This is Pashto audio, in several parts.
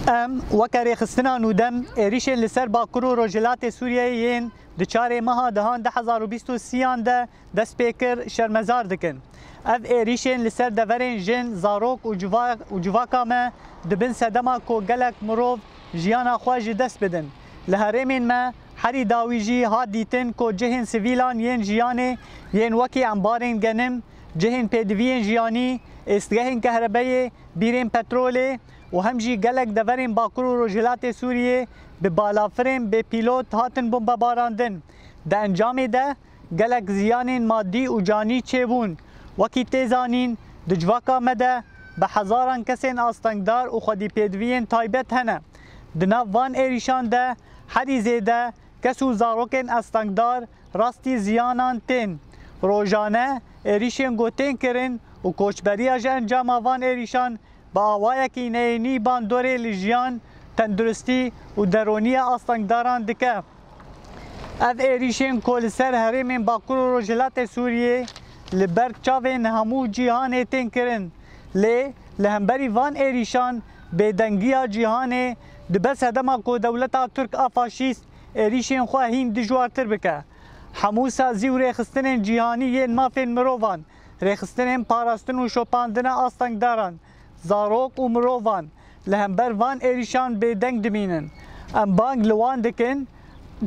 ام وکر خستنا نودم ایریشن لسر باکور و روجلات سوریه ین دچار ماه دهان 2023 ده دست پیکر شرمزار دکن. اف ایریشن لسر دورین جن زاروک و جواکا ما دبن سدما کو گلک مروف جیانا خواج دست بدن. لهرمین ما حری داویجی ها دیتن کو جهن سویلان ین جیانه ین وکی انبارین گنم جهن پیدوین جیانی استگهن کهربای بیرین پتروله و همجی گلک دورین باکور و روجلات سوریه به بالافرین به پیلوت هاتن بمب باراندن. ده انجام ده گلک زیان مادی و جانی چه بون وکی تیزانین دجواکا مده به هزاران کسین آستنگدار و خودی پیدوین تایبت هنه. دناف وان ایریشان ده حدی زیده کسو زاروکن آستنگدار راستی زیانان تین. روزانه ایریشن گوتین کرن و کوچبری اجا انجام وان ایریشان با آوایکی نینی باندوری لجیان تندرستی و درونی آستنگداران دکه. اف ایریشن کل سر هرمین باکور و روجلات سوریه لبر چاوین همو جیهان تین کرن. لهمبری وان ایریشان بدنگیا جیهان دبس هدما کو دولتا ترک آفاشیست ایریشن خواهین دجوارتر بکه. همو سازی و ریخستن جیهانی ین مافین مروان ریخستن پاراستن و شوپاندن آستنگداران زاروک و مروان لهمبر وان ایریشان بدنگ دمینن. ام بانگ لوان دکن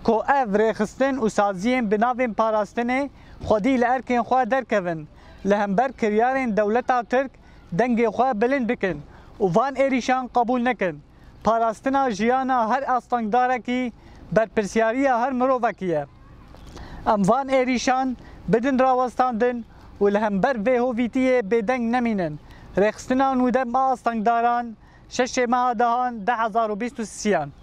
کو اف ریخستن و سازیین بناوین پاراستن خودی لارکن خواه درکون لهمبر کریارین دولتا ترک دنگ خواه بلند بکن و وان ایریشان قبول نکن. پاراستنا جیانا هر آستنگداره کی برپرسیاری هر مرووکیه. ام وان ایریشان بدن راوستاندن و لهمبر ویهویتیه بدنگ نمینن. ریخستنا نودم آستنگداران 6 ماه دهان 2023